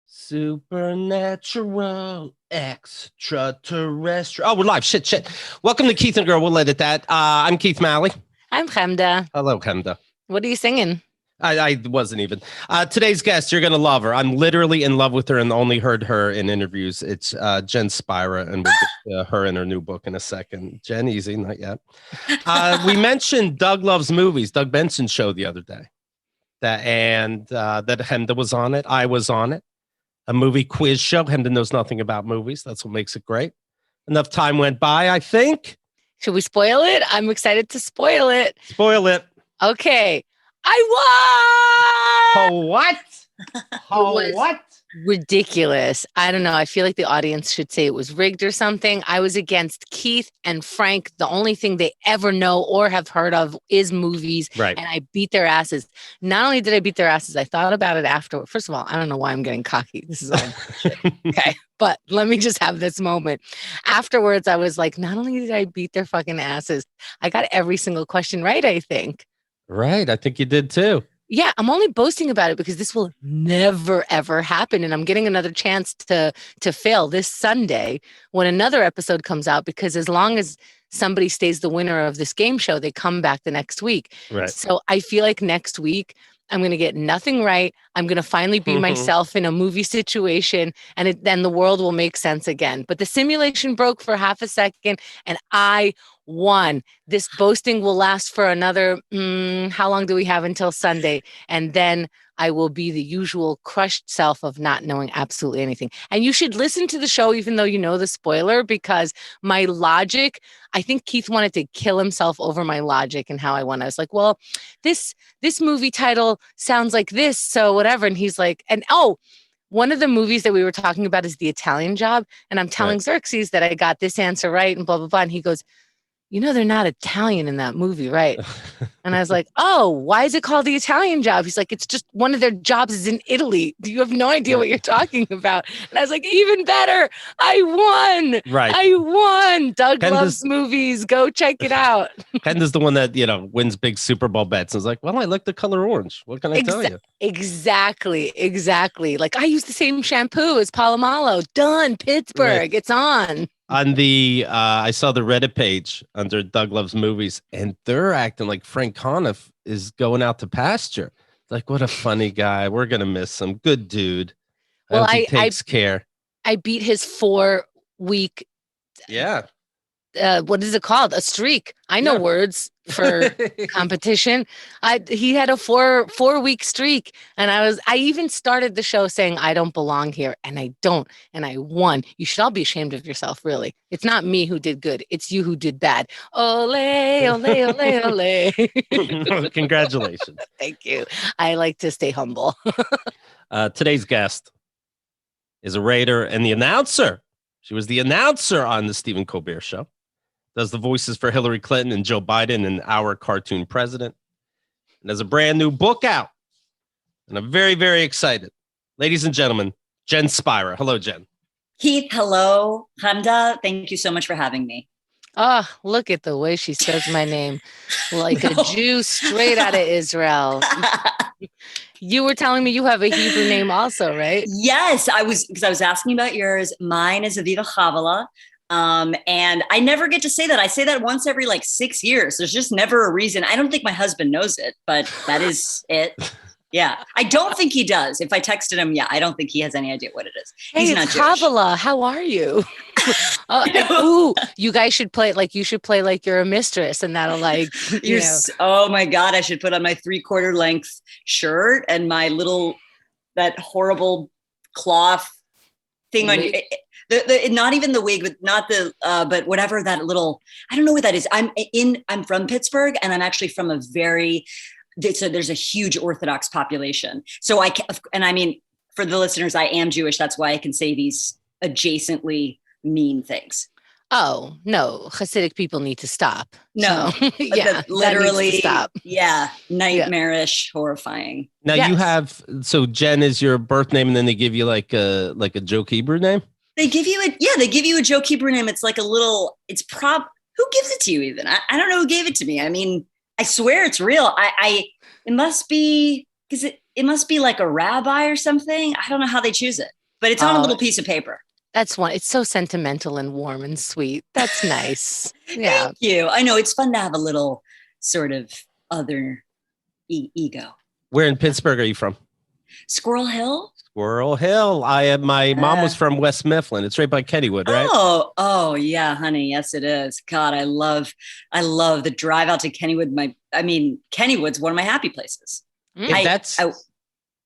Supernatural extraterrestrial. Oh, we're live. Shit. Welcome to Keith and Girl. We'll edit that. I'm Keith Malley. I'm Chemda. Hello, Chemda. What are you singing? I wasn't even. Today's guest, you're going to love her. I'm literally in love with her and only heard her in interviews. It's Jen Spyra, and we'll get her in her new book in a second. Jen, easy, not yet. We mentioned Doug Loves Movies, Doug Benson's show the other day. That Chemda was on it. I was on it. A movie quiz show. Chemda knows nothing about movies. That's what makes it great. Enough time went by, I think. Should we spoil it? I'm excited to spoil it. Spoil it. Okay. I won! Oh, what? Oh, what? Ridiculous. I don't know. I feel like the audience should say it was rigged or something. I was against Keith and Frank. The only thing they ever know or have heard of is movies. Right. And I beat their asses. Not only did I beat their asses, I thought about it afterward. First of all, I don't know why I'm getting cocky. This is all shit. Okay. But let me just have this moment. Afterwards, I was like, not only did I beat their fucking asses, I got every single question right, I think. Right. I think you did too. Yeah, I'm only boasting about it because this will never, ever happen. And I'm getting another chance to fail this Sunday when another episode comes out, because as long as somebody stays the winner of this game show, they come back the next week. Right. So I feel like next week I'm going to get nothing right. I'm going to finally be myself in a movie situation, and then the world will make sense again. But the simulation broke for half a second and I won. This boasting will last for another, how long do we have until Sunday? And then I will be the usual crushed self of not knowing absolutely anything. And you should listen to the show, even though you know the spoiler, because my logic, I think Keith wanted to kill himself over my logic and how I won. I was like, well, this movie title sounds like this, so whatever. And he's like, one of the movies that we were talking about is The Italian Job. And I'm telling Xerxes that I got this answer right and blah, blah, blah. And he goes, you know, they're not Italian in that movie, right? And I was like, oh, why is it called The Italian Job? He's like, it's just one of their jobs is in Italy. You have no idea what you're talking about. And I was like, even better. I won. Right. I won. Doug Loves Movies. Go check it out. Kenda's the one that, wins big Super Bowl bets. And it's like, well, I like the color orange. What can I tell you? Exactly. Like, I use the same shampoo as Palomalo. Done. Pittsburgh. Right. It's on. On the, I saw the Reddit page under Doug Loves Movies, and they're acting like Frank Conniff is going out to pasture. Like, what a funny guy. We're going to miss him. Good dude. Well, he takes care. I beat his 4-week. Yeah. What is it called? A streak. I know words for competition. He had a 4-week streak, and I even started the show saying I don't belong here, and I don't, and I won. You should all be ashamed of yourself, really. It's not me who did good. It's you who did bad. Ole, ole, ole, ole. Congratulations. Thank you. I like to stay humble. Today's guest is a Raider and the announcer. She was the announcer on the Stephen Colbert Show. Does the voices for Hillary Clinton and Joe Biden and Our Cartoon President. And has a brand new book out. And I'm very, very excited. Ladies and gentlemen, Jen Spyra. Hello, Jen. Keith, hello. Chemda, thank you so much for having me. Oh, look at the way she says my name. Like a Jew straight out of Israel. You were telling me you have a Hebrew name also, right? Yes, because I was asking about yours. Mine is Aviva Chavala. And I never get to say that. I say that once every 6 years. There's just never a reason. I don't think my husband knows it, but that is it. Yeah. I don't think he does. If I texted him, I don't think he has any idea what it is. Hey, he's it's not Jewish. Chavala. How are you? You guys should play you should play like you're a mistress, and that'll oh my God, I should put on my 3/4 length shirt and my that horrible cloth thing on the not even the wig, but not the but whatever that little, I don't know what that is. I'm from Pittsburgh, and I'm actually from a very, there's a huge Orthodox population. So I mean, for the listeners, I am Jewish. That's why I can say these adjacently mean things. Oh, no, Hasidic people need to stop. No, so, literally stop. Yeah, nightmarish, horrifying. Now you have, so Jen is your birth name, and then they give you like a joke Hebrew name? They give you a joke Hebrew name. It's like who gives it to you even? I don't know who gave it to me. I mean, I swear it's real. It must be because it must be like a rabbi or something. I don't know how they choose it, but it's on a little piece of paper. That's one. It's so sentimental and warm and sweet. That's nice. Yeah. Thank you. I know it's fun to have a little sort of other ego. Where in Pittsburgh are you from? Squirrel Hill. Squirrel Hill. My mom was from West Mifflin. It's right by Kennywood, right? Oh yeah, honey. Yes, it is. God, I love the drive out to Kennywood. Kennywood's one of my happy places.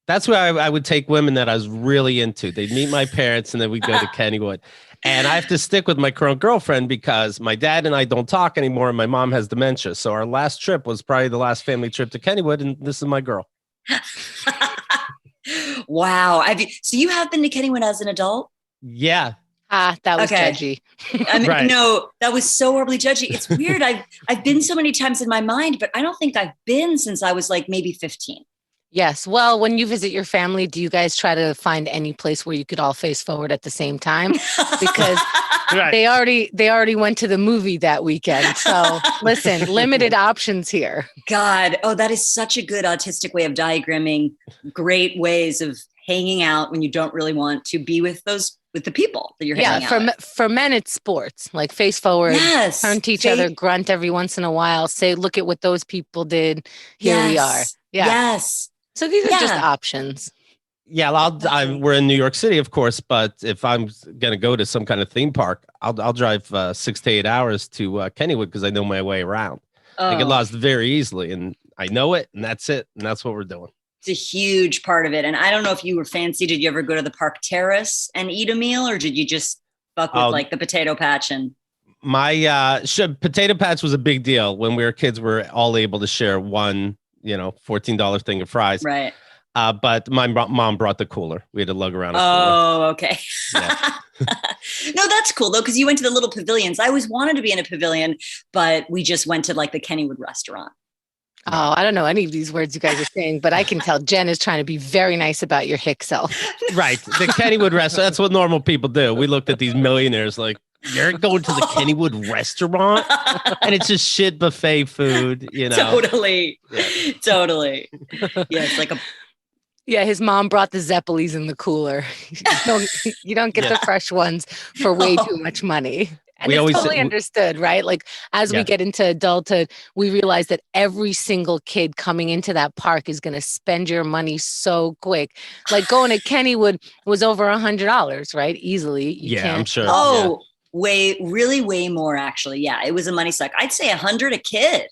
That's where I would take women that I was really into. They'd meet my parents and then we'd go to Kennywood. And I have to stick with my current girlfriend because my dad and I don't talk anymore and my mom has dementia. So our last trip was probably the last family trip to Kennywood, and this is my girl. Wow. So you have been to Kennywood as an adult? Yeah. That was judgy. Right. No, that was so horribly judgy. It's weird. I've been so many times in my mind, but I don't think I've been since I was like maybe 15. Yes. Well, when you visit your family, do you guys try to find any place where you could all face forward at the same time? Because they already went to the movie that weekend. So listen, limited options here. God. Oh, that is such a good autistic way of diagramming great ways of hanging out when you don't really want to be with the people that you're hanging out with. For men, it's sports, like face forward, turn to each other, grunt every once in a while, say, look at what those people did. Here we are. Yeah. Yes. So these are just options. Yeah, we're in New York City, of course, but if I'm going to go to some kind of theme park, I'll drive 6 to 8 hours to Kennywood because I know my way around. I get lost very easily, and I know it, and that's it, and that's what we're doing. It's a huge part of it. And I don't know if you were fancy. Did you ever go to the park terrace and eat a meal, or did you just fuck with like the potato patch? And my potato patch was a big deal when we were kids. We're all able to share one, $14 thing of fries. Right. But my mom brought the cooler. We had to lug around. Okay. Yeah. No, that's cool though, because you went to the little pavilions. I always wanted to be in a pavilion, but we just went to like the Kennywood restaurant. Oh, I don't know any of these words you guys are saying, but I can tell Jen is trying to be very nice about your hick self. Right. The Kennywood restaurant. That's what normal people do. We looked at these millionaires like, you're going to the Kennywood restaurant? And it's just shit buffet food, Totally. Yeah. Totally. Yeah, it's like a... Yeah, his mom brought the Zeppelis in the cooler. You don't get the fresh ones for way too much money. And we it's totally understood, right? Like as we get into adulthood, we realize that every single kid coming into that park is going to spend your money so quick. Like going to Kennywood was over $100, right? Easily. I'm sure. Oh, way more actually. Yeah, it was a money suck. I'd say $100 a kid.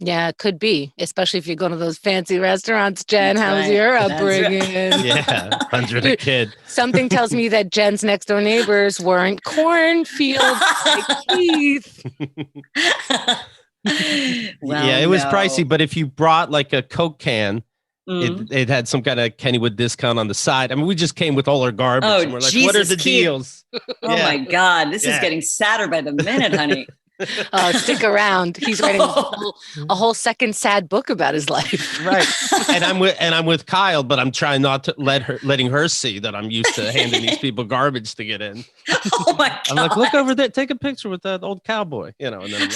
Yeah, it could be, especially if you go to those fancy restaurants. Jen, how's your upbringing? Right. Yeah, $100 a kid. Something tells me that Jen's next door neighbors weren't cornfields like Keith. It was pricey, but if you brought like a Coke can, it had some kind of Kennywood discount on the side. I mean, we just came with all our garbage. And we're like, what are the deals? Oh my God, this is getting sadder by the minute, honey. Stick around. He's writing a whole second sad book about his life. Right. And I'm with Kyle, but I'm trying not to letting her see that I'm used to handing these people garbage to get in. Oh my God. I'm like, look over there, take a picture with that old cowboy, and then I'm like,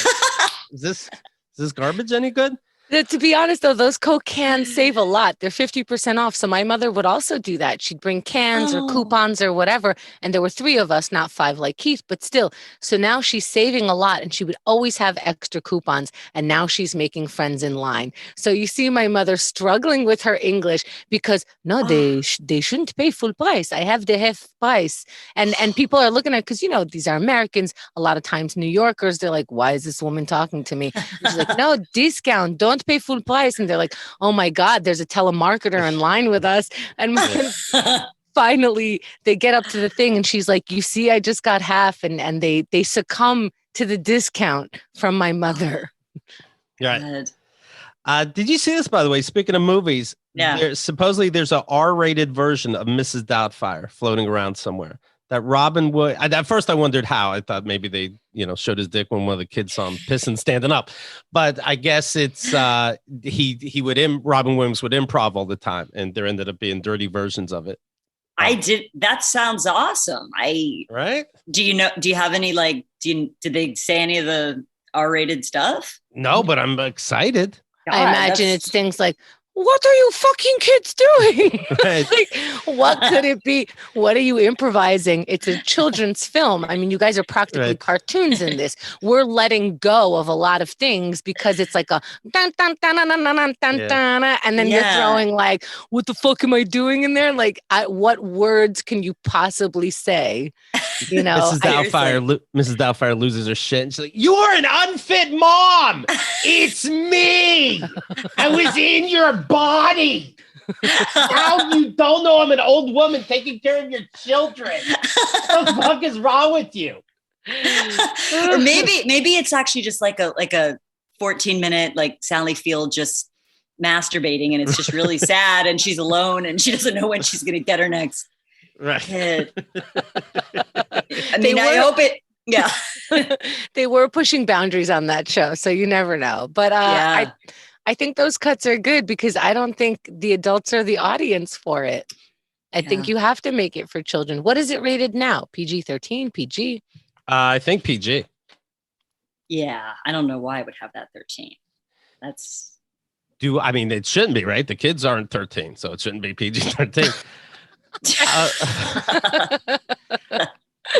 is this garbage any good? To be honest, though, those Coke cans save a lot. They're 50% off. So my mother would also do that. She'd bring cans or coupons or whatever. And there were 3 of us, not 5 like Keith, but still. So now she's saving a lot, and she would always have extra coupons. And now she's making friends in line. So you see my mother struggling with her English because they shouldn't pay full price. I have the half price. And people are looking at, because, these are Americans. A lot of times New Yorkers, they're like, why is this woman talking to me? And she's like, no, discount. Don't pay full price. And they're like, oh my God, there's a telemarketer in line with us. And finally they get up to the thing and she's like, you see, I just got half. And they succumb to the discount from my mother. Right. Did you see this, by the way? Speaking of movies, supposedly there's a R-rated version of Mrs. Doubtfire floating around somewhere. That Robin Wood. At first, I wondered how. I thought maybe they, showed his dick when one of the kids saw him pissing standing up. But I guess it's Robin Williams would improv all the time, and there ended up being dirty versions of it. I did. That sounds awesome. Right? Do you have any did they say any of the R-rated stuff? No, but I'm excited. I God, imagine that's- it's things like, what are you fucking kids doing? Right. Like, what could it be? What are you improvising? It's a children's film. I mean, you guys are practically Right. cartoons in this. We're letting go of a lot of things because it's like a dun dun dun dun dun dun dun Yeah. dun, and then you're throwing like, what the fuck am I doing in there? Like, what words can you possibly say? You know, Mrs. Doubtfire loses her shit. And she's like, "You're an unfit mom. It's me. I was in your body. Now you don't know I'm an old woman taking care of your children. What the fuck is wrong with you?" Or maybe it's actually just like a 14-minute like Sally Field just masturbating, and it's just really sad, and she's alone, and she doesn't know when she's gonna get her next kid. I mean, I hope it. Yeah, they were pushing boundaries on that show, so you never know. But I think those cuts are good because I don't think the adults are the audience for it. I think you have to make it for children. What is it rated now? PG-13, PG? I think PG. Yeah, I don't know why I would have that 13. That's. I mean, it shouldn't be, right? The kids aren't 13, so it shouldn't be PG-13.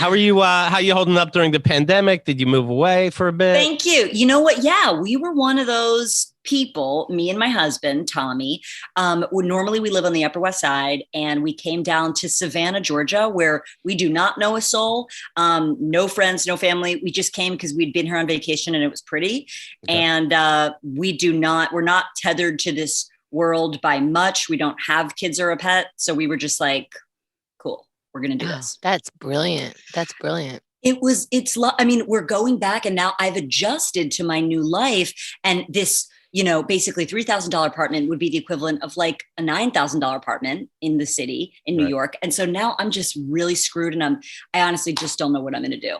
How are you? How you holding up during the pandemic? Did you move away for a bit? Thank you. You know what? Yeah, we were one of those people, me and my husband, Tommy. Normally we live on the Upper West Side, and we came down to Savannah, Georgia, where we do not know a soul, no friends, no family. We just came because we'd been here on vacation and it was pretty. Okay. And we're not tethered to this world by much. We don't have kids or a pet. So we were just like, cool, we're going to do this. That's brilliant. That's brilliant. I mean, we're going back, and now I've adjusted to my new life, and this, basically $3,000 apartment would be the equivalent of like a $9,000 apartment in the city in New York. And so now I'm just really screwed, and I honestly just don't know what I'm going to do.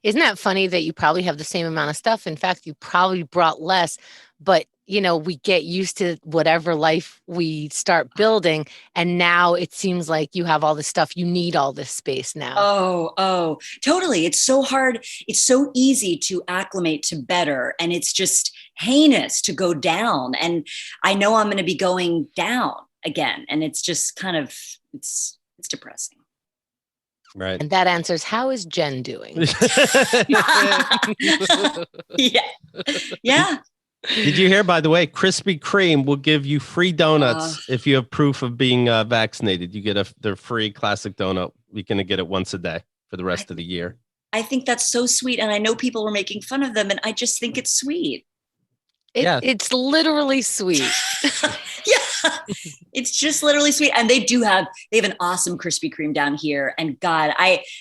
Isn't that funny that you probably have the same amount of stuff? In fact, you probably brought less, but we get used to whatever life we start building. And now it seems like you have all this stuff. You need all this space now. Oh, totally. It's so hard. It's so easy to acclimate to better. And it's just heinous to go down. And I know I'm going to be going down again. And it's just kind of, it's depressing. Right. And that answers, how is Jen doing? Yeah. Did you hear, by the way, Krispy Kreme will give you free donuts if you have proof of being vaccinated. You get their free classic donut. You're going to get it once a day for the rest of the year. I think that's so sweet. And I know people were making fun of them, and I just think it's sweet. It's literally sweet. Yeah, it's just literally sweet. And they have an awesome Krispy Kreme down here. And God,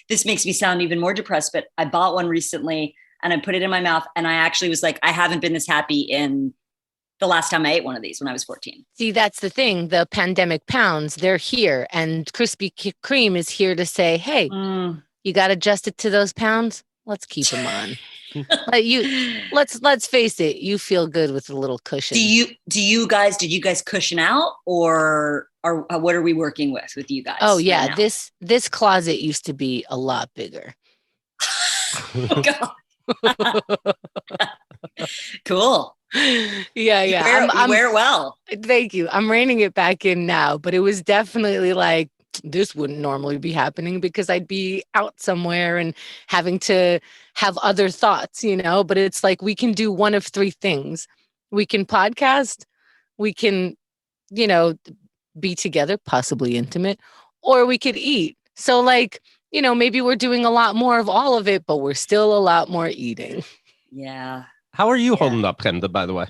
this makes me sound even more depressed, but I bought one recently and I put it in my mouth, and I actually was like, I haven't been this happy in the last time I ate one of these when I was 14. See, that's the thing. The pandemic pounds, they're here, and Krispy Kreme is here to say, hey, you got adjusted to those pounds. Let's keep them on. Let's face it. You feel good with a little cushion. Did you guys cushion out, or what are we working with you guys? Oh yeah. Right, this closet used to be a lot bigger. Oh, God. Cool. Yeah. You wear it well. Thank you. I'm reining it back in now, but it was definitely like, this wouldn't normally be happening because I'd be out somewhere and having to have other thoughts, but it's like, we can do one of three things. We can podcast, we can, be together, possibly intimate, or we could eat. So like, maybe we're doing a lot more of all of it, but we're still a lot more eating. Yeah. How are you holding up, Kenda, by the way?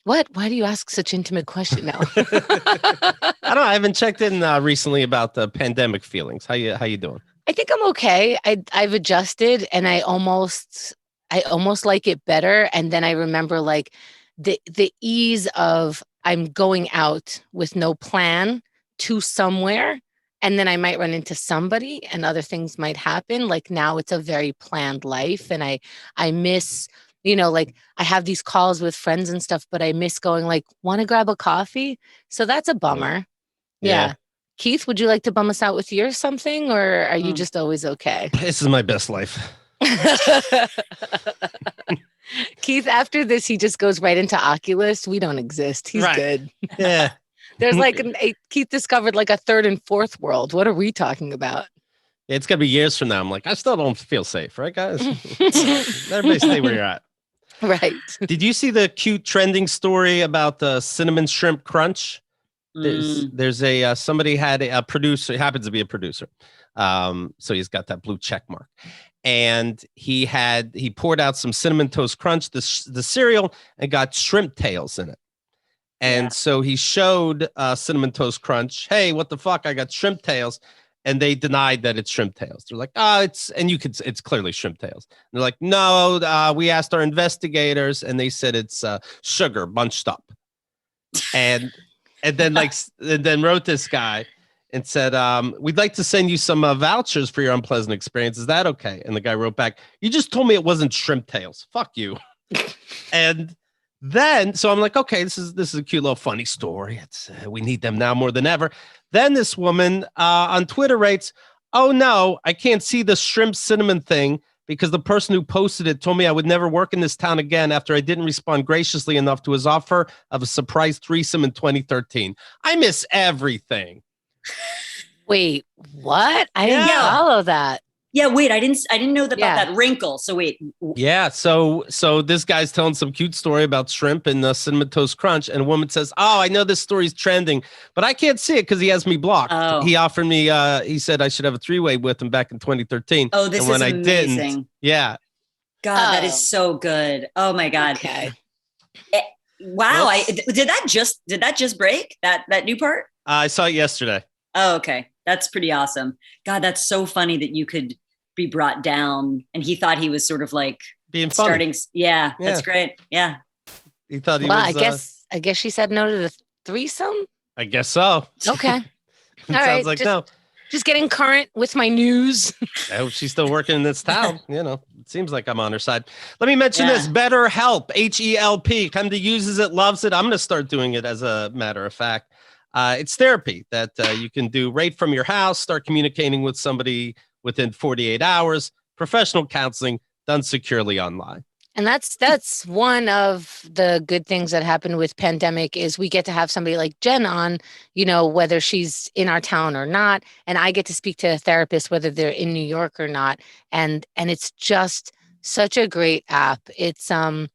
What? Why do you ask such intimate question now? I don't know. I haven't checked in recently about the pandemic feelings. How you doing? I think I'm okay. I've adjusted, and I almost like it better. And then I remember like the ease of I'm going out with no plan to somewhere, and then I might run into somebody and other things might happen. Like now it's a very planned life, and I miss, like I have these calls with friends and stuff, but I miss going like, want to grab a coffee? So that's a bummer. Yeah. Keith, would you like to bum us out with yours something, or are you just always okay? This is my best life. Keith, after this, he just goes right into Oculus. We don't exist. He's good. Yeah. There's like Keith discovered like a third and fourth world. What are we talking about? It's going to be years from now. I'm like, I still don't feel safe. Right, guys? Everybody stay where you're at. Right. Did you see the cute trending story about the cinnamon shrimp crunch? There's a somebody had a producer. He happens to be a producer. So he's got that blue check mark. And he poured out some cinnamon toast crunch, the cereal, and got shrimp tails in it. And so he showed cinnamon toast crunch. Hey, what the fuck? I got shrimp tails. And they denied that it's shrimp tails. They're like, it's clearly shrimp tails. And they're like, no, we asked our investigators and they said it's sugar bunched up. And then wrote this guy and said, we'd like to send you some vouchers for your unpleasant experience. Is that okay? And the guy wrote back, you just told me it wasn't shrimp tails. Fuck you. And then, so I'm like, okay, this is a cute little funny story. It's we need them now more than ever. Then this woman on Twitter writes, oh no, I can't see the shrimp cinnamon thing because the person who posted it told me I would never work in this town again after I didn't respond graciously enough to his offer of a surprise threesome in 2013. I miss everything. Wait, what? I didn't follow that. Yeah, wait, I didn't know about that wrinkle. So wait. Yeah, so this guy's telling some cute story about shrimp and cinnamon toast crunch, and a woman says, "Oh, I know this story's trending, but I can't see it because he has me blocked." Oh. He offered me. He said I should have a three-way with him back in 2013. Oh, this and when is I amazing. didn't, yeah. God, that is so good. Oh my God. Okay. Wow. Did that just break that new part? I saw it yesterday. Oh, okay. That's pretty awesome. God, that's so funny that you could be brought down, and he thought he was sort of like being funny. starting. Yeah, that's great. Yeah. He thought he was. I guess she said no to the threesome. I guess so. Okay. All sounds like no. Just getting current with my news. I hope she's still working in this town. It seems like I'm on her side. Let me mention this. BetterHelp, HELP. Kind of uses it, loves it. I'm going to start doing it as a matter of fact. It's therapy that you can do right from your house, start communicating with somebody within 48 hours, professional counseling done securely online. And that's one of the good things that happened with pandemic is we get to have somebody like Jen on, whether she's in our town or not. And I get to speak to a therapist, whether they're in New York or not. And it's just such a great app. It's, and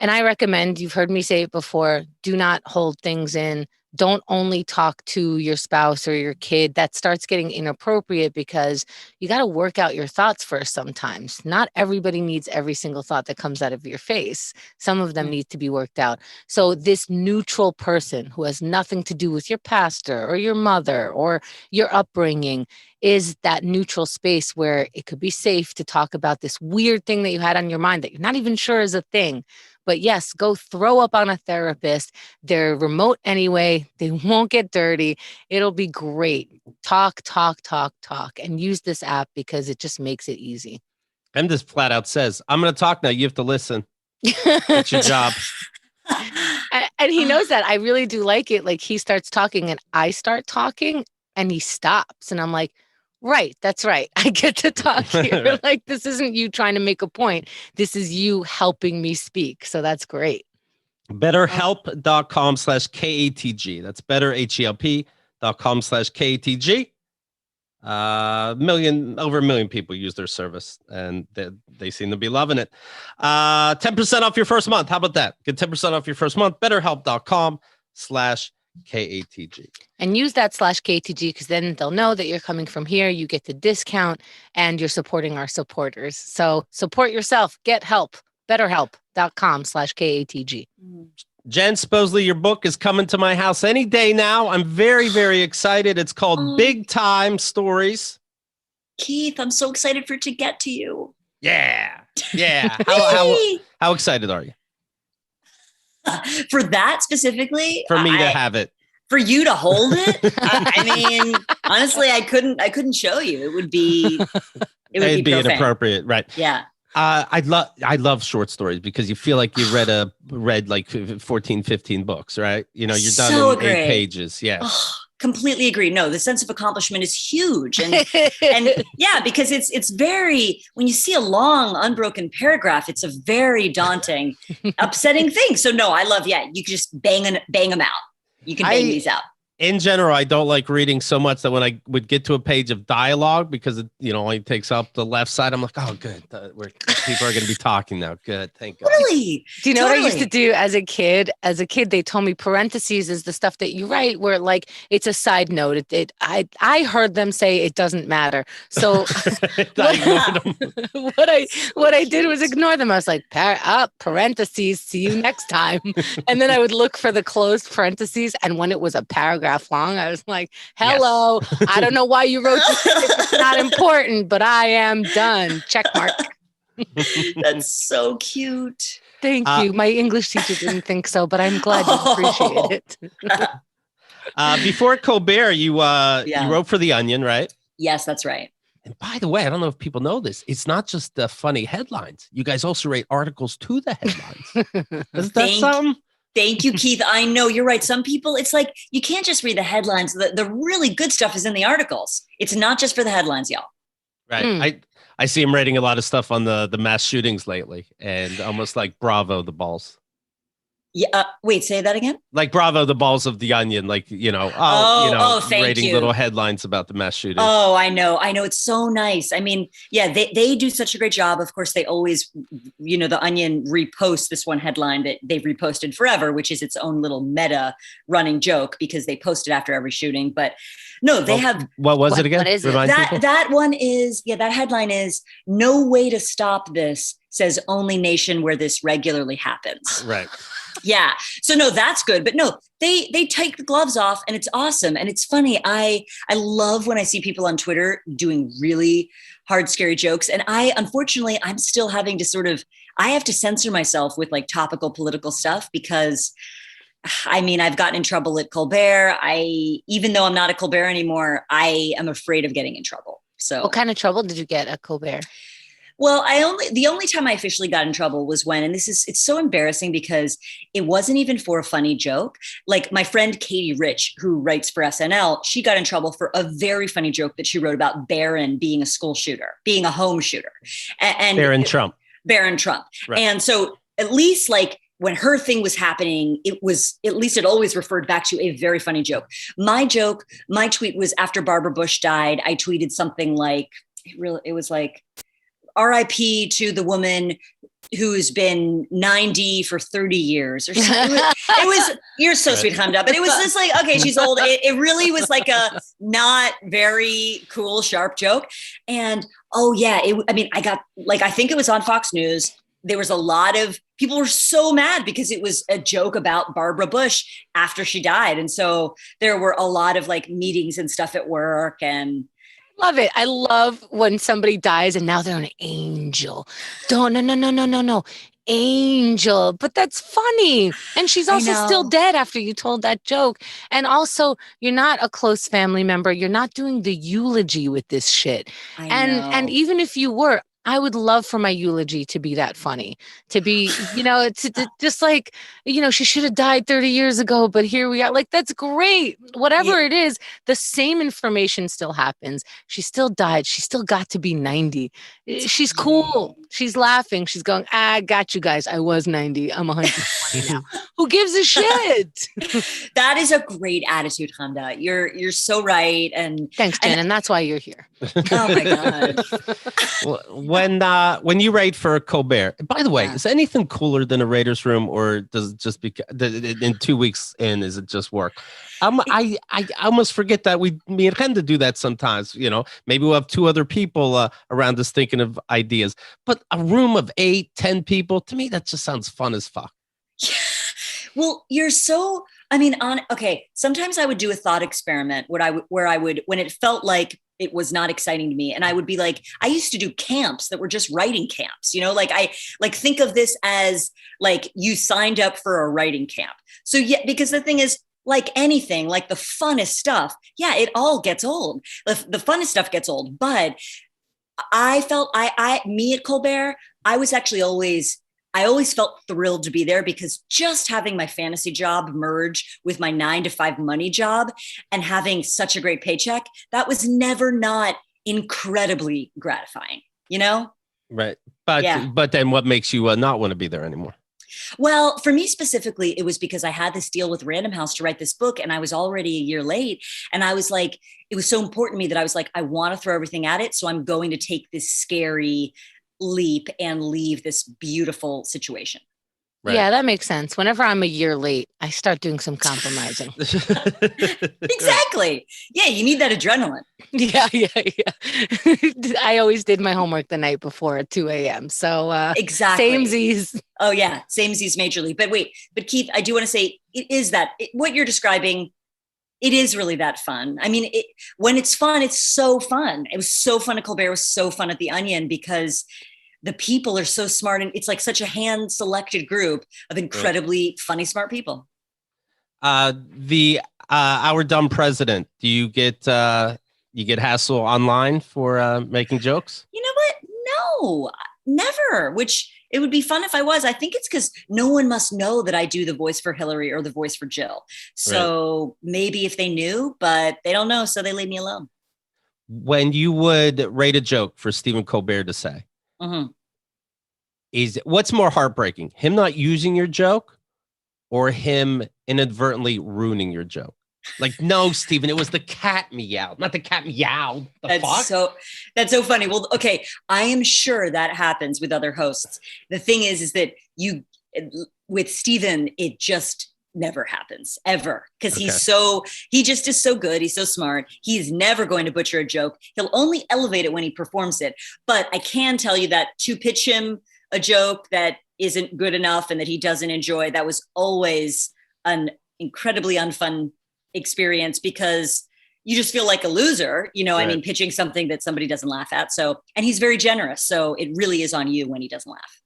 I recommend, you've heard me say it before, do not hold things in. Don't only talk to your spouse or your kid. That starts getting inappropriate because you got to work out your thoughts first sometimes. Not everybody needs every single thought that comes out of your face. Some of them need to be worked out. So this neutral person who has nothing to do with your pastor or your mother or your upbringing is that neutral space where it could be safe to talk about this weird thing that you had on your mind that you're not even sure is a thing. But yes, go throw up on a therapist. They're remote anyway. They won't get dirty. It'll be great. Talk, and use this app because it just makes it easy. And this flat out says, I'm going to talk now. You have to listen. It's your job. And he knows that. I really do like it. Like he starts talking and I start talking and he stops. And I'm like, right, that's right. I get to talk here. Right. Like this isn't you trying to make a point. This is you helping me speak. So that's great. BetterHelp.com/KATG. That's BetterHelp.com/KATG. Over a million people use their service and they seem to be loving it. 10% off your first month. How about that? Get 10% off your first month. BetterHelp.com/KATG. And use that /KTG because then they'll know that you're coming from here. You get the discount and you're supporting our supporters. So support yourself. Get help. BetterHelp.com/KATG. Jen, supposedly your book is coming to my house any day now. I'm very, very excited. It's called Big Time Stories. Keith, I'm so excited for it to get to you. Yeah. How excited are you? For that specifically? For me to have it. For you to hold it? I mean, honestly, I couldn't show you. It would be It'd be inappropriate, right? Yeah. I love short stories because you feel like you read like 14, 15 books, right? You're done so in great. 8 pages. Yeah. Oh, completely agree. No, the sense of accomplishment is huge. And yeah, because it's very, when you see a long unbroken paragraph, it's a very daunting, upsetting thing. So no, I love, you can just bang them out. You can bang these out. In general, I don't like reading so much that when I would get to a page of dialogue, because it only takes up the left side, I'm like, oh, good. People are going to be talking now. Good. Thank God. Really? Do you know what I used to do as a kid? As a kid, they told me parentheses is the stuff that you write where like it's a side note. I heard them say it doesn't matter. So what I did was ignore them. I was like, parentheses, see you next time. And then I would look for the closed parentheses. And when it was a paragraph long, I was like, hello, yes. I don't know why you wrote this. It's not important, but I am done. Check mark. That's so cute. Thank you. My English teacher didn't think so, but I'm glad you appreciate it. Before Colbert, you wrote for The Onion, right? Yes, that's right. And by the way, I don't know if people know this. It's not just the funny headlines. You guys also write articles to the headlines. Is that something? Thank you, Keith. I know you're right. Some people, it's like, you can't just read the headlines. The really good stuff is in the articles. It's not just for the headlines, y'all. Right. I see him writing a lot of stuff on the mass shootings lately, and almost like bravo the balls. Yeah. Wait, say that again. Like bravo the balls of The Onion, like thank writing you. Little headlines about the mass shootings. Oh, I know. It's so nice. I mean, yeah, they do such a great job. Of course, they always, The Onion reposts this one headline that they've reposted forever, which is its own little meta running joke because they post it after every shooting. But no, they have. What was it again? What is it? That one is, that headline is "No way to stop this," says only nation where this regularly happens. Right. Yeah. So no, that's good. But no, they take the gloves off and it's awesome. And it's funny. I love when I see people on Twitter doing really hard, scary jokes. And unfortunately, I'm still having to I have to censor myself with like topical political stuff because I've gotten in trouble at Colbert. Even though I'm not a Colbert anymore, I am afraid of getting in trouble. So what kind of trouble did you get at Colbert? Well, the only time I officially got in trouble was when, and it's so embarrassing because it wasn't even for a funny joke. Like my friend Katie Rich, who writes for SNL, she got in trouble for a very funny joke that she wrote about Barron being a school shooter, being a home shooter. And Barron Trump. Right. And so at least like when her thing was happening, it always referred back to a very funny joke. My tweet was after Barbara Bush died, I tweeted something like, it was like, RIP to the woman who's been 90 for 30 years or something. It was you're so sweet, Hamda, but it was just like, okay, she's old. It really was like a not very cool, sharp joke. And I think it was on Fox News. There was a lot of people were so mad because it was a joke about Barbara Bush after she died. And so there were a lot of like meetings and stuff at work and love it. I love when somebody dies and now they're an angel. No. Angel. But that's funny. And she's also still dead after you told that joke. And also, you're not a close family member. You're not doing the eulogy with this shit. And even if you were, I would love for my eulogy to be that funny, to be, it's just like, she should have died 30 years ago, but here we are. Like, that's great. Whatever it is, the same information still happens. She still died. She still got to be 90. She's cool. She's laughing. She's going, I got you guys. I was 90. I'm 120 now. Who gives a shit? That is a great attitude, Hamda. You're so right. And thanks, Jen. And that's why you're here. Oh my God. When you write for Colbert, by the way, is anything cooler than a writer's room, or does it just be in 2 weeks in? Is it just work? I almost forget that me and Ken to do that sometimes. Maybe we'll have two other people around us thinking of ideas, but a room of 8-10 people, to me, that just sounds fun as fuck. Well, you're so. Sometimes I would do a thought experiment where I would when it felt like it was not exciting to me. And I would be like, I used to do camps that were just writing camps, think of this as like you signed up for a writing camp. So yeah, because the thing is, like anything, like the funnest stuff, it all gets old. The funnest stuff gets old. But I felt me at Colbert, I was actually always I always felt thrilled to be there because just having my fantasy job merge with my 9-to-5 money job and having such a great paycheck, that was never not incredibly gratifying, you know? Right. But then what makes you not want to be there anymore? Well, for me specifically, it was because I had this deal with Random House to write this book and I was already a year late. And I was like, it was so important to me that I was like, I want to throw everything at it. So I'm going to take this scary leap and leave this beautiful situation. Right. Yeah, that makes sense. Whenever I'm a year late, I start doing some compromising. Exactly. Yeah, you need that adrenaline. Yeah. I always did my homework the night before at 2 a.m. So exactly. Samesies. Oh yeah, samesies majorly. But Keith, I do want to say what you're describing, it is really that fun. I mean, when it's fun, it's so fun. It was so fun at Colbert. It was so fun at The Onion because the people are so smart and it's like such a hand-selected group of incredibly funny, smart people. Our dumb president, do you get hassle online for making jokes? You know what? No, never, which it would be fun if I was. I think it's because no one must know that I do the voice for Hillary or the voice for Jill. So maybe if they knew, but they don't know, so they leave me alone. When you would rate a joke for Stephen Colbert to say, what's more heartbreaking, him not using your joke or him inadvertently ruining your joke? Like, no, Stephen, it was the cat meow, not the cat meow. That's so funny. Well, okay, I am sure that happens with other hosts. The thing is that with Stephen, it just never happens ever because he just is so good. He's so smart. He's never going to butcher a joke. He'll only elevate it when he performs it. But I can tell you that to pitch him a joke that isn't good enough and that he doesn't enjoy, that was always an incredibly unfun experience because you just feel like a loser, you know. Right. I mean, pitching something that somebody doesn't laugh at. So, and he's very generous. So it really is on you when he doesn't laugh.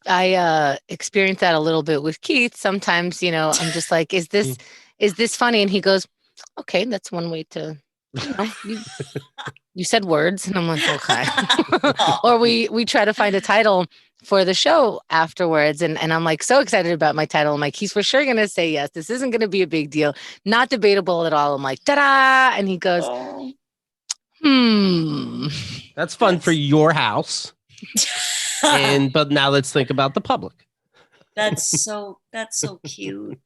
I experienced that a little bit with Keith. Sometimes, you know, I'm just like, is this funny? And he goes, okay, that's one way to, you said words. And I'm like, okay. Or we try to find a title for the show afterwards. And I'm like so excited about my title. I'm like, he's for sure going to say yes. This isn't going to be a big deal. Not debatable at all. I'm like, ta-da. And he goes, That's fun for your house. But now let's think about the public. That's so cute.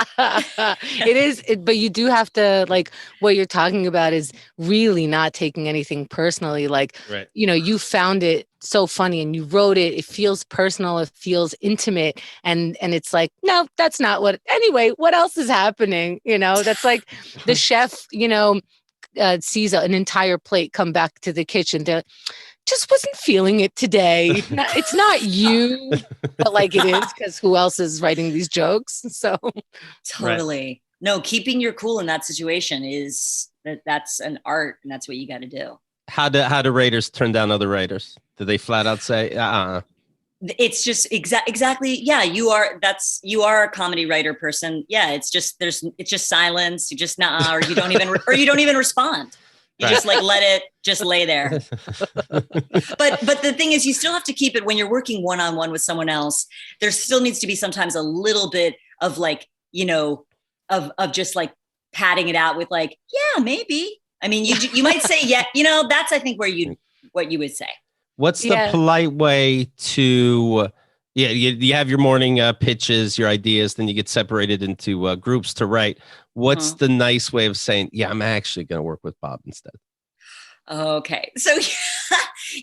It is, but you do have to, like, what you're talking about is really not taking anything personally. Like, you know, you found it so funny and you wrote it. It feels personal. It feels intimate. And it's like, no, that's not anyway, what else is happening? You know, that's like the chef, you know, sees an entire plate come back to the kitchen. They're just wasn't feeling it today. It's not you, but like it is because who else is writing these jokes? So totally. No, keeping your cool in that situation that's an art, and that's what you got to do. How do writers turn down other writers? Do they flat out say, It's just exactly. Yeah, you are a comedy writer person. Yeah, it's just silence. You just or you don't even respond. You just like let it just lay there. But the thing is, you still have to keep it when you're working one-on-one with someone else. There still needs to be sometimes a little bit of like, you know, of just like patting it out with like, yeah, maybe. I mean, you might say, yeah, you know, that's I think what you would say. What's the polite way to? Yeah, you have your morning pitches, your ideas, then you get separated into groups to write. What's the nice way of saying, yeah, I'm actually going to work with Bob instead? Okay. So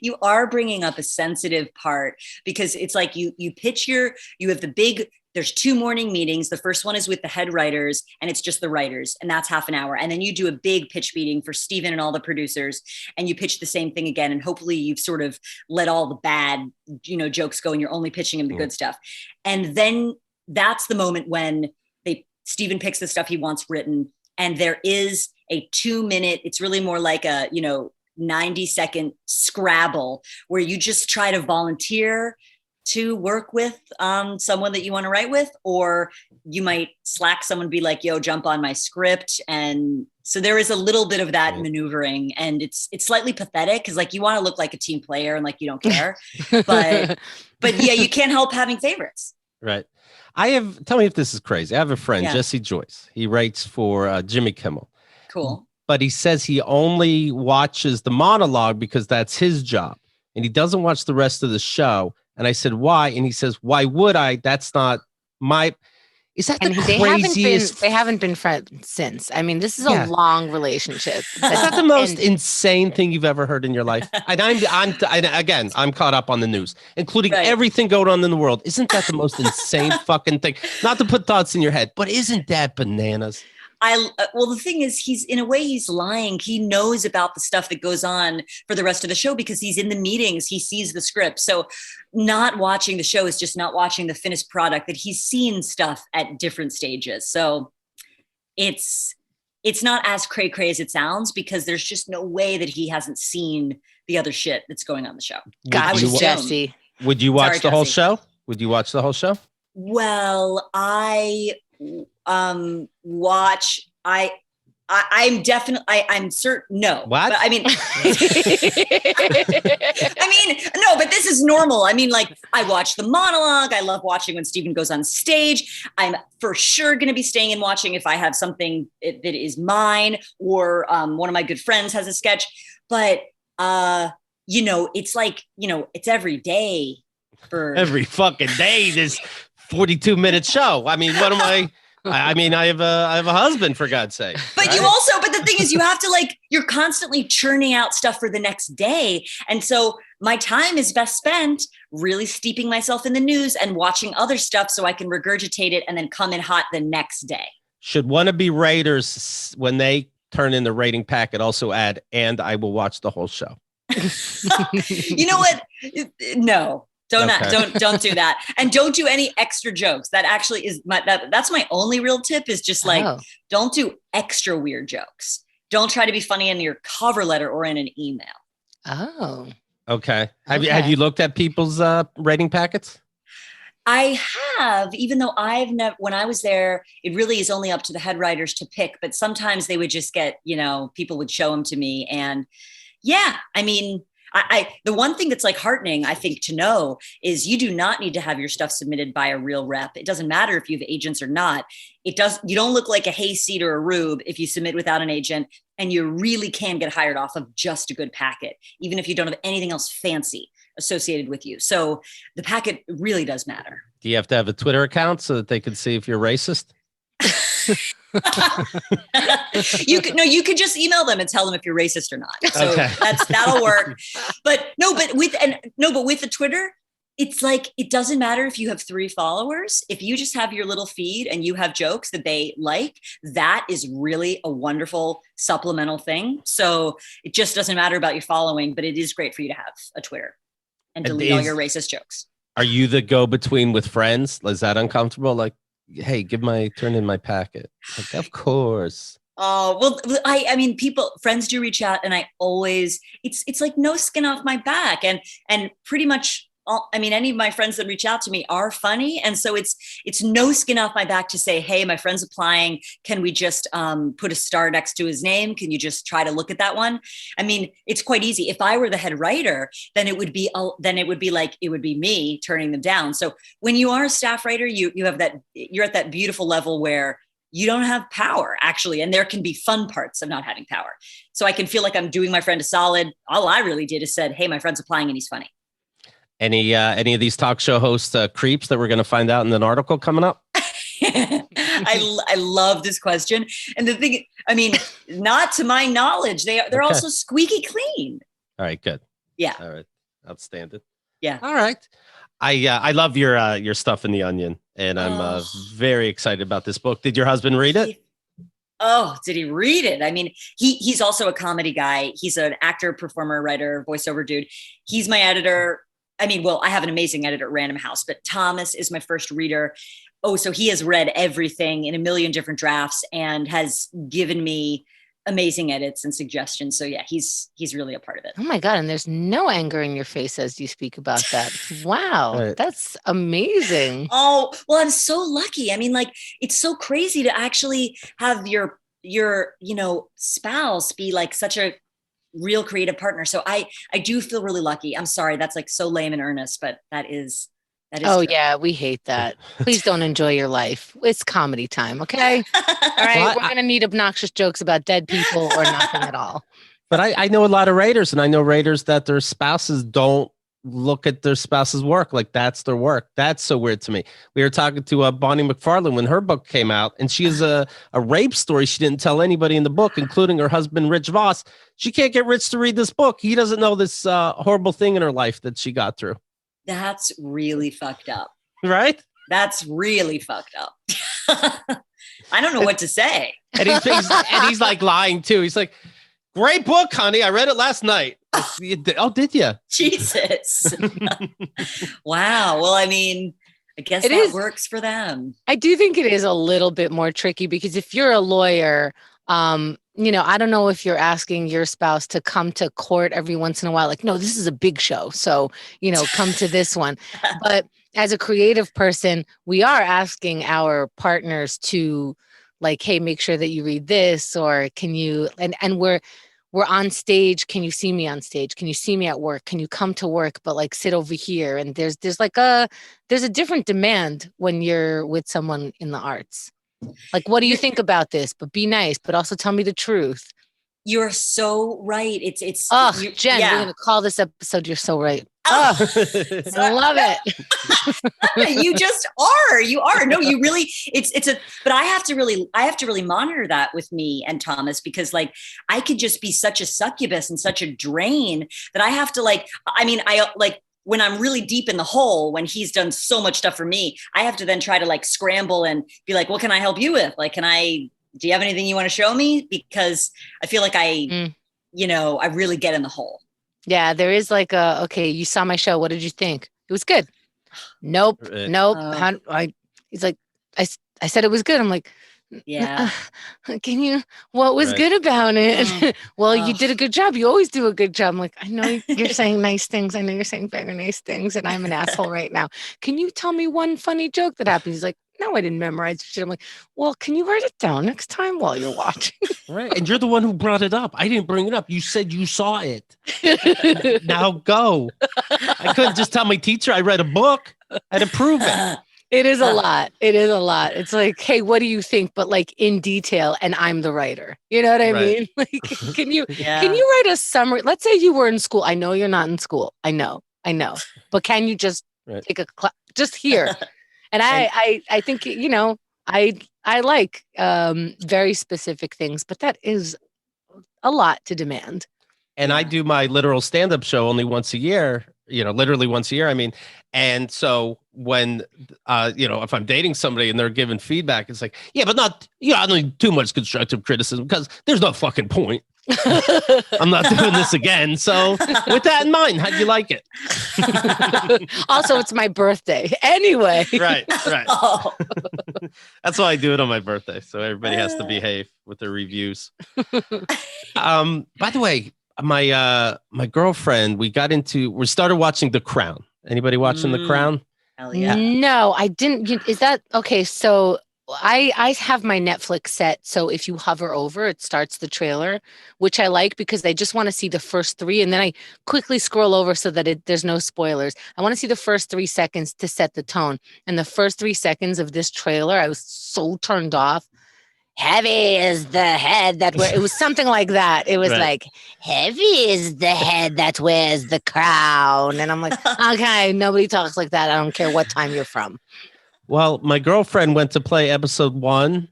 you are bringing up a sensitive part because it's like you pitch you have there's 2 morning meetings. The first one is with the head writers and it's just the writers and that's half an hour. And then you do a big pitch meeting for Stephen and all the producers and you pitch the same thing again. And hopefully you've sort of let all the bad, you know, jokes go and you're only pitching him the good stuff. And then that's the moment when Stephen picks the stuff he wants written. And there is a 2-minute, it's really more like a, you know, 90-second Scrabble where you just try to volunteer to work with someone that you want to write with, or you might Slack someone, be like, yo, jump on my script. And so there is a little bit of that maneuvering, and it's slightly pathetic because like you want to look like a team player and like you don't care, but yeah, you can't help having favorites. Right. Tell me if this is crazy. I have a friend, Jesse Joyce. He writes for Jimmy Kimmel. Cool. But he says he only watches the monologue because that's his job, and he doesn't watch the rest of the show. And I said, why? And he says, why would I? That's not my... Is that the craziest? They haven't been friends since. I mean, this is a long relationship. Is that the most insane thing you've ever heard in your life? And I'm caught up on the news, including everything going on in the world. Isn't that the most insane fucking thing? Not to put thoughts in your head, but isn't that bananas? Well, the thing is, he's lying. He knows about the stuff that goes on for the rest of the show because he's in the meetings. He sees the script. So not watching the show is just not watching the finished product, that he's seen stuff at different stages. So it's not as cray as it sounds, because there's just no way that he hasn't seen the other shit that's going on the show. Gotcha, Jesse. Would you watch the whole show? Would you watch the whole show? Well, I'm certain. No. What? But, I mean, no, but this is normal. I mean, like, I watch the monologue. I love watching when Stephen goes on stage. I'm for sure going to be staying and watching if I have something that is mine, or one of my good friends has a sketch. But, it's like, it's every day. Every fucking day, this 42-minute show. I mean, what am I? I mean, I have a husband, for God's sake. But but the thing is, you have to you're constantly churning out stuff for the next day. And so my time is best spent really steeping myself in the news and watching other stuff so I can regurgitate it and then come in hot the next day. Should wannabe raters, when they turn in the rating packet, also add, and I will watch the whole show? You know what? No. Don't do that. And don't do any extra jokes. That actually is that's my only real tip, is just don't do extra weird jokes. Don't try to be funny in your cover letter or in an email. Oh. Okay. Have you looked at people's rating packets? I have, even though when I was there, it really is only up to the head writers to pick, but sometimes they would just get, people would show them to me. And yeah, I mean, the one thing that's heartening, I think, to know is you do not need to have your stuff submitted by a real rep. It doesn't matter if you have agents or not. You don't look like a hayseed or a rube if you submit without an agent, and you really can get hired off of just a good packet, even if you don't have anything else fancy associated with you. So the packet really does matter. Do you have to have a Twitter account so that they can see if you're racist? You could just email them and tell them if you're racist or not. So that'll work. But with the Twitter, it's it doesn't matter if you have 3 followers. If you just have your little feed and you have jokes that they like, that is really a wonderful supplemental thing. So it just doesn't matter about your following, but it is great for you to have a Twitter and delete all your racist jokes. Are you the go-between with friends? Is that uncomfortable? Hey, turn in my packet. Of course. Oh, well, I mean, friends do reach out, and I always, it's like no skin off my back. And pretty much any of my friends that reach out to me are funny. And so it's no skin off my back to say, hey, my friend's applying. Can we just put a star next to his name? Can you just try to look at that one? I mean, it's quite easy. If I were the head writer, then it would be me turning them down. So when you are a staff writer, you're at that beautiful level where you don't have power, actually. And there can be fun parts of not having power. So I can feel like I'm doing my friend a solid. All I really did is said, hey, my friend's applying and he's funny. Any of these talk show hosts creeps that we're going to find out in an article coming up? I love this question. And the thing, I mean, not to my knowledge, they're also squeaky clean. All right, good. Yeah. All right. Outstanding. Yeah. All right. I love your stuff in the Onion, and I'm very excited about this book. Did your husband read it? Oh, did he read it? I mean, he's also a comedy guy. He's an actor, performer, writer, voiceover dude. He's my editor. I mean, well, I have an amazing editor at Random House, but Thomas is my first reader. Oh, so he has read everything in a million different drafts and has given me amazing edits and suggestions. So yeah, he's really a part of it. Oh my God. And there's no anger in your face as you speak about that. Wow. Right. That's amazing. Oh, well, I'm so lucky. I mean, like, it's so crazy to actually have your, spouse be like such a real creative partner. So I do feel really lucky. I'm sorry. That's like so lame and earnest, but that is Oh true. yeah, we hate that. Please don't enjoy your life. It's comedy time, okay? All right, Well, we're gonna need obnoxious jokes about dead people or nothing at all. But I know a lot of writers, and I know writers that their spouses don't look at their spouse's work like that's their work. That's so weird to me. We were talking to Bonnie McFarlane when her book came out, and she has a rape story she didn't tell anybody in the book, including her husband, Rich Voss. She can't get Rich to read this book. He doesn't know this horrible thing in her life that she got through. That's really fucked up. Right? That's really fucked up. I don't know what to say. And he's like lying too. He's like, great book, honey. I read it last night. Oh, did you? Jesus. Wow. Well, I mean, I guess that works for them. I do think it is a little bit more tricky because if you're a lawyer, I don't know if you're asking your spouse to come to court every once in a while, like, no, this is a big show. So, come to this one. But as a creative person, we are asking our partners to like, hey, make sure that you read this, or can you, and we're on stage. Can you see me on stage? Can you see me at work? Can you come to work, but like sit over here? And there's a different demand when you're with someone in the arts. Like, what do you think about this? But be nice, but also tell me the truth. You're so right. It's Jen, we're going to call this episode You're So Right. I love it. You just are. You are. No, you really, but I have to really monitor that with me and Thomas, because like, I could just be such a succubus and such a drain that I have to when I'm really deep in the hole, when he's done so much stuff for me, I have to then try to like scramble and be like, what can I help you with? Like, do you have anything you want to show me? Because I feel like I really get in the hole. Yeah, there is like okay, you saw my show. What did you think? It was good. Nope. He's like, I said it was good. I'm like, yeah. What was good about it? Well, you did a good job. You always do a good job. I'm like, I know you're saying nice things. I know you're saying very nice things. And I'm an asshole right now. Can you tell me one funny joke that happened? He's like, no, I didn't memorize shit. I'm like, well, can you write it down next time while you're watching? Right. And you're the one who brought it up. I didn't bring it up. You said you saw it. Now go. I couldn't just tell my teacher I read a book. I had to prove it. It is a lot. It is a lot. It's like, hey, what do you think? But like in detail, and I'm the writer. You know what I mean? Like, can you write a summary? Let's say you were in school. I know you're not in school. I know. But can you just take a class just here? And I think, I like very specific things, but that is a lot to demand. And I do my literal stand-up show only once a year, literally once a year. I mean, and so when, if I'm dating somebody and they're giving feedback, it's like, yeah, but not, I don't need too much constructive criticism because there's no fucking point. I'm not doing this again. So with that in mind, how'd you like it? Also, it's my birthday. Anyway. Right. Oh. That's why I do it on my birthday. So everybody has to behave with their reviews. By the way, my girlfriend, we started watching The Crown. Anybody watching The Crown? Hell yeah. No, I didn't. Is that okay? So I have my Netflix set. So if you hover over, it starts the trailer, which I like because I just want to see the first 3. And then I quickly scroll over so that there's no spoilers. I want to see the first 3 seconds to set the tone. And the first 3 seconds of this trailer, I was so turned off. Heavy is the head that wears. It was something like that. It was like, heavy is the head that wears the crown. And I'm like, okay, nobody talks like that. I don't care what time you're from. Well, my girlfriend went to play episode 1,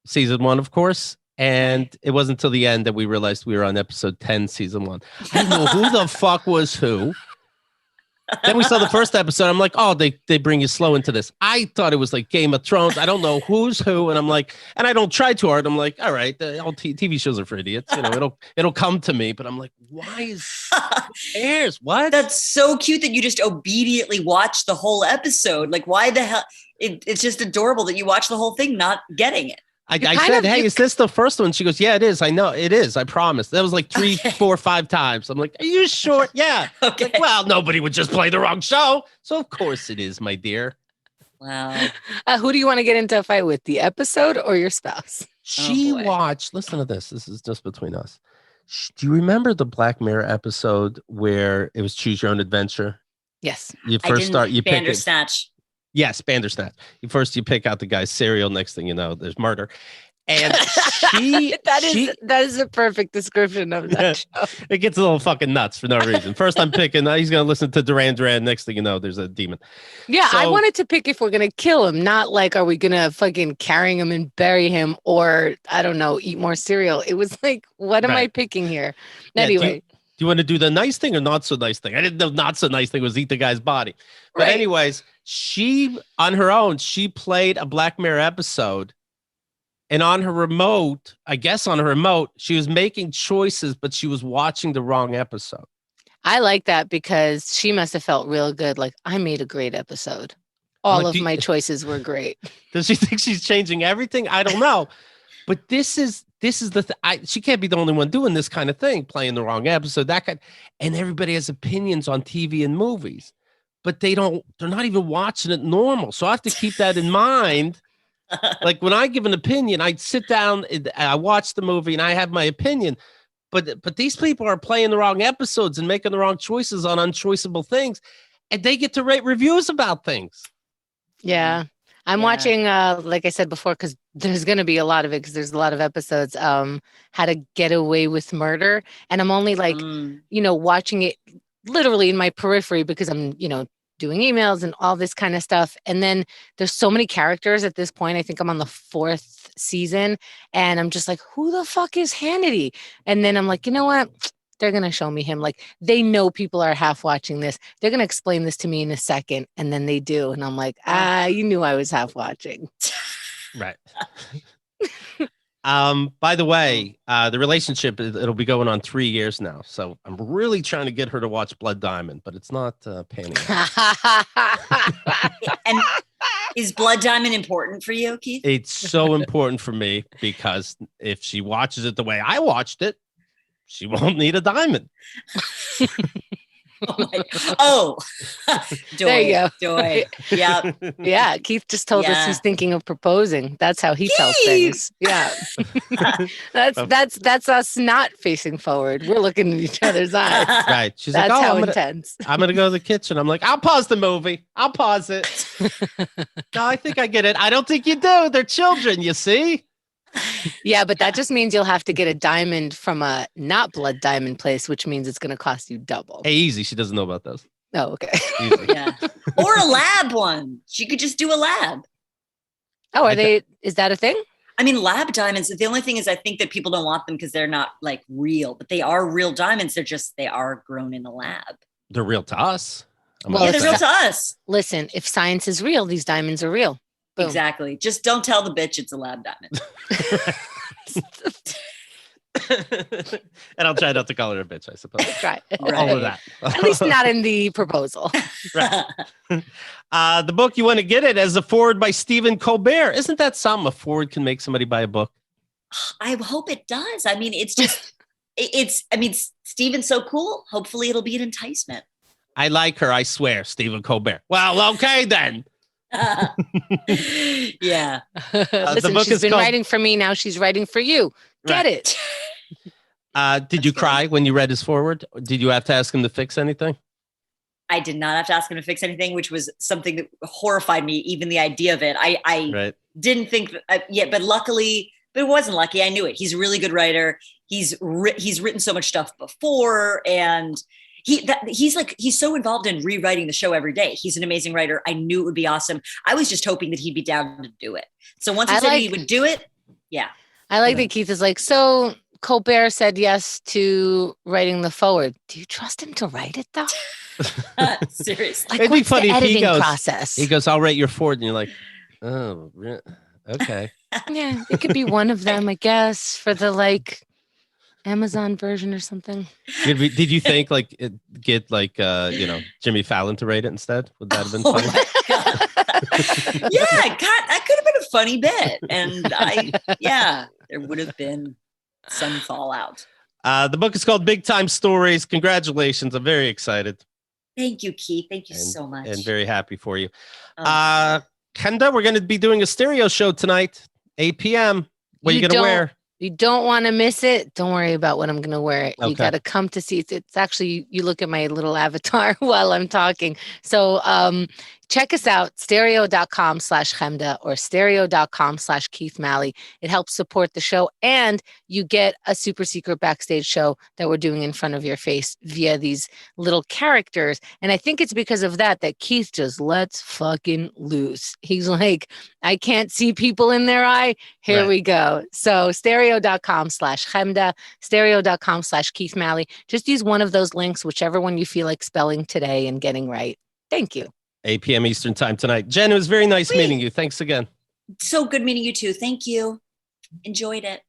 season 1, of course. And it wasn't until the end that we realized we were on episode 10, season 1. I didn't know who the fuck was who. Then we saw the first episode. I'm like, oh, they bring you slow into this. I thought it was like Game of Thrones. I don't know who's who. And I'm like, and I don't try too hard. I'm like, all right, all TV shows are for idiots. It'll come to me. But I'm like, why is airs? What? That's so cute that you just obediently watch the whole episode. Like, why the hell? It's just adorable that you watch the whole thing, not getting it. I said, hey, is this the first one? She goes, yeah, it is. I know it is. I promise. That was like 3, 4, 5 times. I'm like, are you sure? Yeah. Okay. Like, well, nobody would just play the wrong show. So of course it is, my dear. Wow. Who do you want to get into a fight with, the episode or your spouse? She watched, listen to this. This is just between us. Do you remember the Black Mirror episode where it was Choose Your Own Adventure? Yes. You first start, you pick it. Bandersnatch. Yes, Bandersnatch. You pick out the guy's cereal. Next thing you know, there's murder. And that is a perfect description of that show. It gets a little fucking nuts for no reason. First, I'm picking. He's gonna listen to Duran Duran. Next thing you know, there's a demon. Yeah, I wanted to pick if we're gonna kill him, not like are we gonna fucking carry him and bury him, or I don't know, eat more cereal. It was like, what am I picking here? Anyway. Do you want to do the nice thing or not so nice thing? I didn't know not so nice thing was eat the guy's body. But anyways, she on her own, she played a Black Mirror episode. And on her remote, she was making choices, but she was watching the wrong episode. I like that because she must have felt real good. Like, I made a great episode. All of my choices were great. Does she think she's changing everything? I don't know. But this is she can't be the only one doing this kind of thing, playing the wrong episode, and everybody has opinions on TV and movies, but they're not even watching it normal. So I have to keep that in mind. Like when I give an opinion, I sit down, I watch the movie and I have my opinion, but these people are playing the wrong episodes and making the wrong choices on unchoiceable things, and they get to rate reviews about things. Yeah. I'm watching, like I said before, because there's going to be a lot of it, because there's a lot of episodes, How to Get Away with Murder. And I'm only like, watching it literally in my periphery because I'm, doing emails and all this kind of stuff. And then there's so many characters at this point. I think I'm on the 4th season and I'm just like, who the fuck is Hannity? And then I'm like, you know what? They're going to show me him. Like, they know people are half watching this. They're going to explain this to me in a second. And then they do. And I'm like, you knew I was half watching. Right. By the way, the relationship, it'll be going on 3 years now. So I'm really trying to get her to watch Blood Diamond, but it's not panning out. And is Blood Diamond important for you, Keith? It's so important for me because if she watches it the way I watched it, she won't need a diamond. There you go. Joy. Yeah. Yeah. Keith just told us he's thinking of proposing. That's how he tells things. Yeah. That's us not facing forward. We're looking in each other's eyes. Right. She's that's like, how intense. I'm gonna go to the kitchen. I'm like, I'll pause the movie. I'll pause it. No, I think I get it. I don't think you do. They're children, you see? Yeah, but that just means you'll have to get a diamond from a not blood diamond place, which means it's going to cost you double. Hey, easy. She doesn't know about those. Oh, okay. Yeah. Or a lab one. She could just do a lab. Oh, is that a thing? I mean, lab diamonds. The only thing is I think that people don't want them because they're not like real, but they are real diamonds. They are grown in a lab. They're real to us. They're real to us. Listen, if science is real, these diamonds are real. Boom. Exactly. Just don't tell the bitch it's a lab diamond. And I'll try not to call her a bitch, I suppose. Right. All of that. At least not in the proposal. Right. The book, you want to get it as a forward by Stephen Colbert. Isn't that something? A forward can make somebody buy a book. I hope it does. I mean, it's just, Stephen's so cool. Hopefully it'll be an enticement. I like her, I swear, Stephen Colbert. Well, okay then. Yeah. Listen, she's been writing for me. Now she's writing for you. Get it. Did you cry when you read his forward? Did you have to ask him to fix anything? I did not have to ask him to fix anything, which was something that horrified me. Even the idea of it, I didn't think but luckily, but it wasn't lucky. I knew it. He's a really good writer. He's written so much stuff before, and he's so involved in rewriting the show every day. He's an amazing writer. I knew it would be awesome. I was just hoping that he'd be down to do it. So once he said he would do it, yeah. I like that Keith is like, so Colbert said yes to writing the forward. Do you trust him to write it though? Seriously. Like, it'd be funny the editing if he goes, process? He goes, I'll write your forward. And you're like, oh, okay. Yeah, it could be one of them, I guess, for the Amazon version or something. Did you think get Jimmy Fallon to write it instead? Would that have been funny? that could have been a funny bit. And there would have been some fallout. The book is called Big Time Stories. Congratulations. I'm very excited. Thank you, Keith. Thank you so much. And very happy for you. Kenda, we're going to be doing a stereo show tonight, 8 p.m. What are you going to wear? You don't want to miss it. Don't worry about what I'm going to wear. Okay. You got to come to see it. It's actually, you look at my little avatar while I'm talking. So check us out, stereo.com/Chemda or stereo.com/Keith Malley. It helps support the show, and you get a super secret backstage show that we're doing in front of your face via these little characters. And I think it's because of that Keith just lets fucking loose. He's like, I can't see people in their eye. Here we go. So stereo.com/Chemda, stereo.com/Keith Malley. Just use one of those links, whichever one you feel like spelling today and getting right. Thank you. 8 p.m. Eastern time tonight. Jen, it was very nice meeting you. Thanks again. So good meeting you too. Thank you. Enjoyed it.